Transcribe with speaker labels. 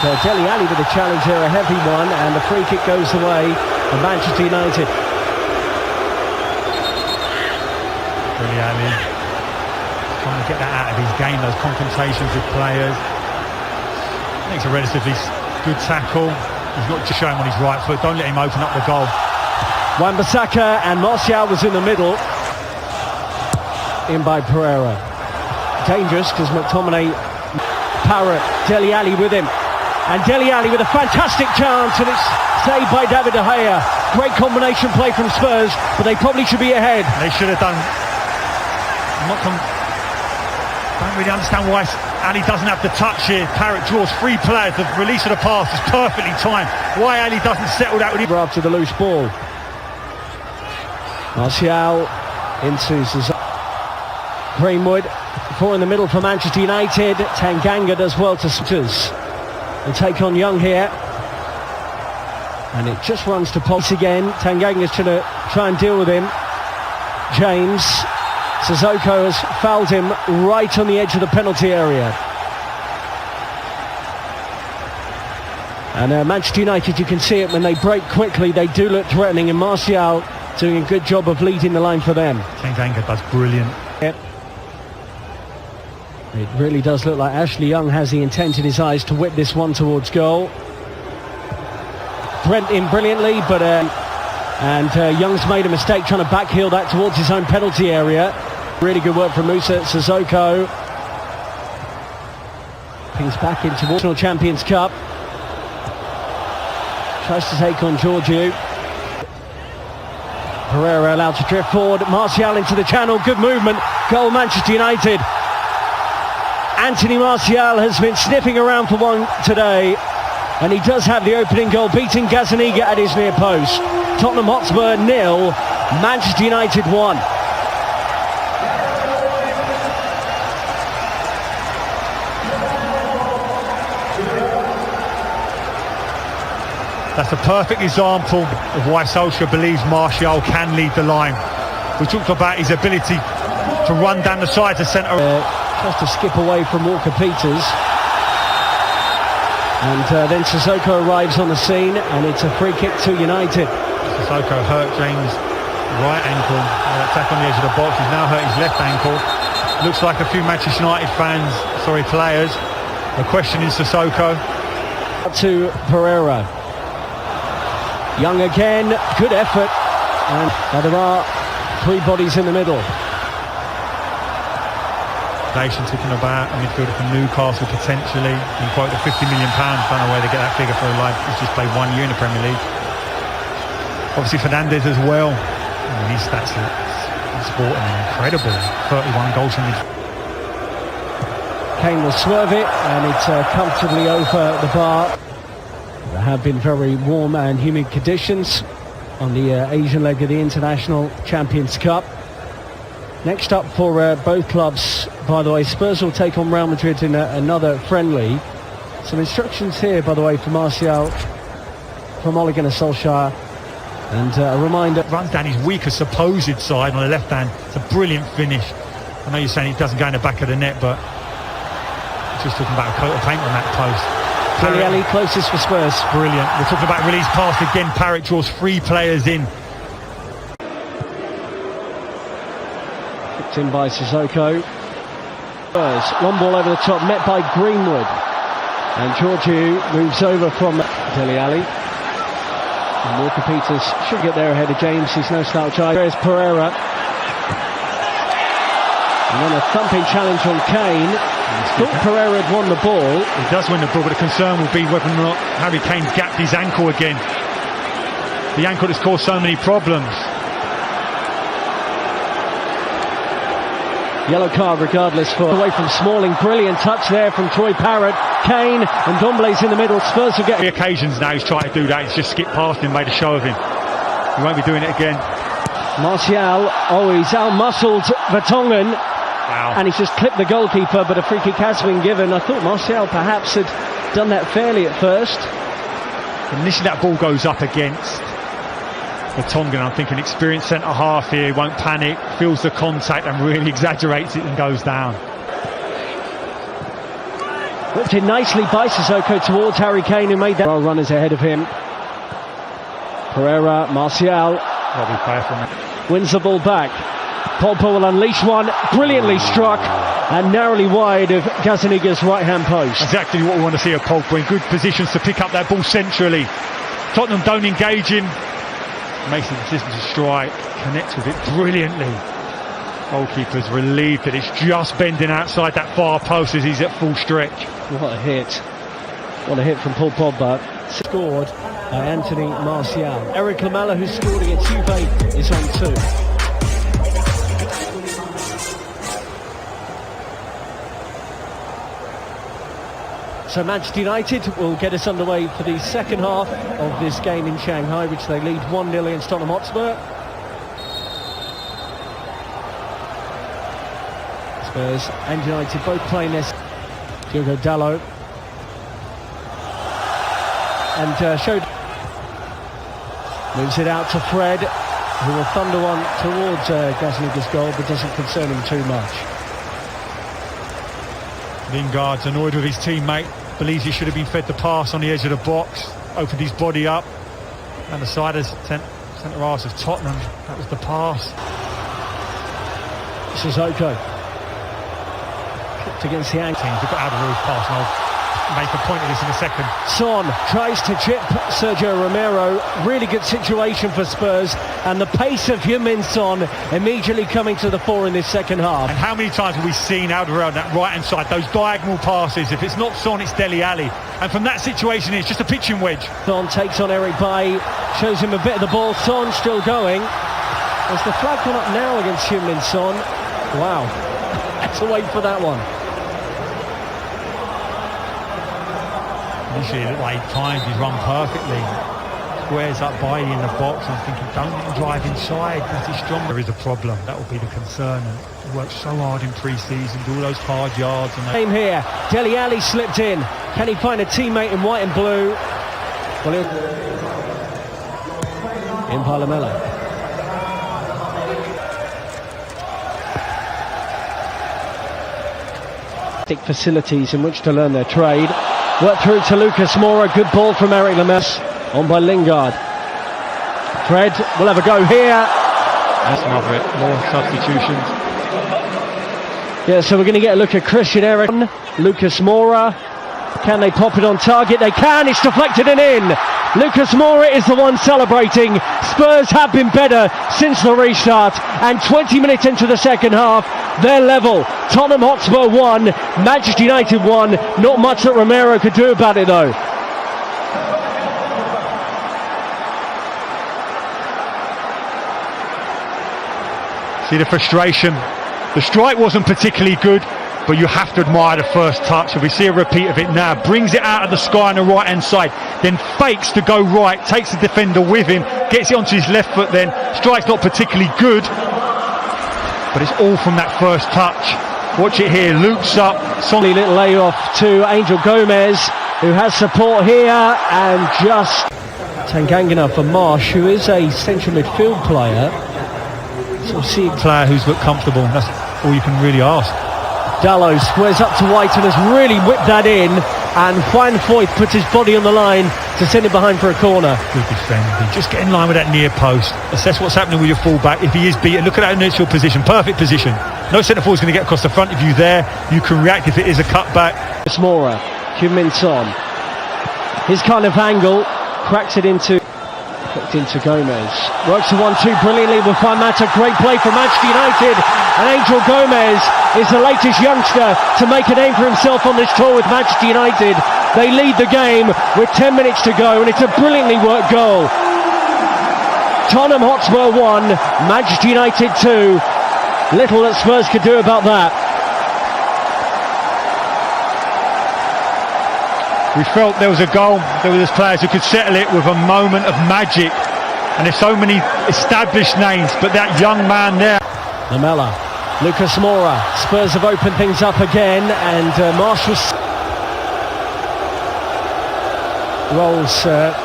Speaker 1: Dele Alli with the challenge there, a heavy one, and the free kick goes the way of Manchester United.
Speaker 2: Dele Alli trying to get that out of his game, those confrontations with players. I think it's a relatively good tackle. He's got to show him on his right foot, don't let him open up the goal.
Speaker 1: Wan Bissaka, and Martial was in the middle. In by Pereira. Dangerous because McTominay, Parrott, Dele Alli with him. And Dele Alli with a fantastic chance, and it's saved by David De Gea. Great combination play from Spurs, but they probably should be ahead.
Speaker 2: They should have done. Don't really understand why Ali doesn't have the touch here. Parrott draws three players. The release of the pass is perfectly timed. Why Ali doesn't settle that with him?
Speaker 1: After the loose ball. Martial into Greenwood. Four in the middle for Manchester United. Tanganga does well to Sutters. They take on Young here. And it just runs to Pulse again. Tanganga's trying to try and deal with him. James. Sissoko has fouled him right on the edge of the penalty area. And Manchester United, you can see it when they break quickly, they do look threatening, and Martial doing a good job of leading the line for them.
Speaker 2: Tanganga does brilliant.
Speaker 1: Yep. It really does look like Ashley Young has the intent in his eyes to whip this one towards goal. Brent in brilliantly, but Young's made a mistake trying to backheel that towards his own penalty area. Really good work from Musa Sissoko. Pings back into National Champions Cup. Tries to take on Georgiou. Pereira allowed to drift forward. Martial into the channel. Good movement. Goal Manchester United. Anthony Martial has been sniffing around for one today, and he does have the opening goal, beating Gazzaniga at his near post. Tottenham Hotspur 0, Manchester United 1.
Speaker 2: That's a perfect example of why Solskjaer believes Martial can lead the line. We talked about his ability to run down the side to centre.
Speaker 1: Tries to skip away from Walker Peters. And then Sissoko arrives on the scene, and it's a free kick to United.
Speaker 2: Sissoko hurt James' right ankle. Attack on the edge of the box. He's now hurt his left ankle. Looks like a few Manchester United players are questioning Sissoko.
Speaker 1: Up to Pereira. Young again, good effort. And there are three bodies in the middle.
Speaker 2: Nation talking about a midfielder from Newcastle potentially. You quote the £50 million. Don't know where they get that figure for a life. He's just played 1 year in the Premier League. Obviously Fernandes as well. His stats are sporting incredible. 31 goals from his.
Speaker 1: Kane will swerve it, and it's comfortably over the bar. There have been very warm and humid conditions on the Asian leg of the International Champions Cup. Next up for both clubs, by the way, Spurs will take on Real Madrid in another friendly. Some instructions here, by the way, for Martial from Ole Gunnar Solskjaer. And a reminder...
Speaker 2: Runs down his weaker supposed side on the left hand. It's a brilliant finish. I know you're saying it doesn't go in the back of the net, but just talking about a coat of paint on that post.
Speaker 1: Dele Alli closest for Spurs.
Speaker 2: Brilliant. We're talking about release pass again. Parrott draws three players in.
Speaker 1: In by Sissoko. Long ball over the top, met by Greenwood. And Georgiou moves over from Dele Alli. And Walker Peters should get there ahead of James. He's no slouch either. There's Pereira. And then a thumping challenge on Kane. Thought Pereira had won the ball.
Speaker 2: He does win the ball, but the concern will be whether or not Harry Kane gapped his ankle again. The ankle that's caused so many problems.
Speaker 1: Yellow card regardless for away from Smalling. Brilliant touch there from Troy Parrott. Kane and Dombele's in the middle. Spurs will get...
Speaker 2: 3 occasions now he's tried to do that. He's just skipped past him, made a show of him. He won't be doing it again.
Speaker 1: Martial, he's out-muscled Vertonghen.
Speaker 2: Wow.
Speaker 1: And he's just clipped the goalkeeper, but a free kick has been given. I thought Martial perhaps had done that fairly at first.
Speaker 2: Initially that ball goes up against Vertonghen. I'm thinking experienced centre-half here, won't panic, feels the contact and really exaggerates it and goes down.
Speaker 1: Whipped in nicely by Sissoko towards Harry Kane, who made that. Well, runners ahead of him. Pereira, Martial. Wins the ball back. Pogba will unleash one. Brilliantly struck and narrowly wide of Gazaniga's right-hand post.
Speaker 2: Exactly what we want to see of Pogba, in good positions to pick up that ball centrally. Tottenham don't engage him. Makes the decision to strike. Connects with it brilliantly. Goalkeeper's relieved that it's just bending outside that far post as he's at full stretch.
Speaker 1: What a hit. What a hit from Paul Pogba. Scored by Anthony Martial. Eric Lamela, who scored against Juve, is on 2. So Manchester United will get us underway for the second half of this game in Shanghai, which they lead 1-0 against Tottenham Hotspur. Spurs and United both playing this. Diogo Dalot. And showed. Moves it out to Fred, who will thunder one towards Gazaniga's goal, but doesn't concern him too much.
Speaker 2: Lingard's annoyed with his teammate, believes he should have been fed the pass on the edge of the box, opened his body up, and the centre-halves of Tottenham, that was the pass.
Speaker 1: Sissoko. Kicked against the ankle.
Speaker 2: They've got Alvaro's pass, and I'll make a point of this in a second.
Speaker 1: Son tries to chip Sergio Romero. Really good situation for Spurs, and the pace of Heung-min Son immediately coming to the fore in this second half.
Speaker 2: And how many times have we seen Alvaro on that right hand side, those diagonal passes? If it's not Son, it's Dele Alli, and from that situation it's just a pitching wedge.
Speaker 1: Son takes on Eric Bailly, shows him a bit of the ball. Son still going. Has the flag gone up now against Heung-min Son? Wow, had to wait for that one.
Speaker 2: Initially, it looked like at times he's run perfectly. Squares up by in the box. I'm thinking, don't let him drive inside. That's his strong. There is a problem. That will be the concern. He worked so hard in pre-season, do all those hard yards. And
Speaker 1: Same here. Dele Alli slipped in. Can he find a teammate in white and blue? Well, in Lamela. Facilities in which to learn their trade. Work through to Lucas Moura. Good ball from Eric Lamela. On by Lingard. Fred will have a go here.
Speaker 2: That's another it. More substitutions.
Speaker 1: Yeah, so we're going to get a look at Christian Eriksen. Lucas Moura. Can they pop it on target? They can. It's deflected and in. Lucas Moura is the one celebrating. Spurs have been better since the restart, and 20 minutes into the second half, they're level. Tottenham Hotspur 1, Manchester United 1. Not much that Romero could do about it though.
Speaker 2: See the frustration. The strike wasn't particularly good, but you have to admire the first touch. If we see a repeat of it now, brings it out of the sky on the right hand side, then fakes to go right, takes the defender with him, gets it onto his left foot, then strike's not particularly good, but it's all from that first touch. Watch it here, loops up.
Speaker 1: Solid little layoff to Angel Gomes, who has support here, and just Tangangana for Marsh, who is a central midfield player. So we'll see a
Speaker 2: player who's looked comfortable. That's all you can really ask.
Speaker 1: Dalot squares up to White and has really whipped that in, and Juan Foyth puts his body on the line to send it behind for a corner.
Speaker 2: Good defending. Just get in line with that near post. Assess what's happening with your fullback. If he is beaten, look at that initial position. Perfect position. No centre forward is going to get across the front of you there. You can react if it is a cutback.
Speaker 1: Moura, Heung-min Son. His kind of angle, cracks it into Gomez. Works the 1-2 brilliantly with Mata. Great play from Manchester United, and Angel Gomes is the latest youngster to make a name for himself on this tour with Manchester United. They lead the game with 10 minutes to go, and it's a brilliantly worked goal. Tottenham Hotspur 1, Manchester United 2. Little that Spurs could do about that.
Speaker 2: We felt there was a goal. There were players who could settle it with a moment of magic. And there's so many established names, but that young man there.
Speaker 1: Lamela, Lucas Moura. Spurs have opened things up again, and Marshall rolls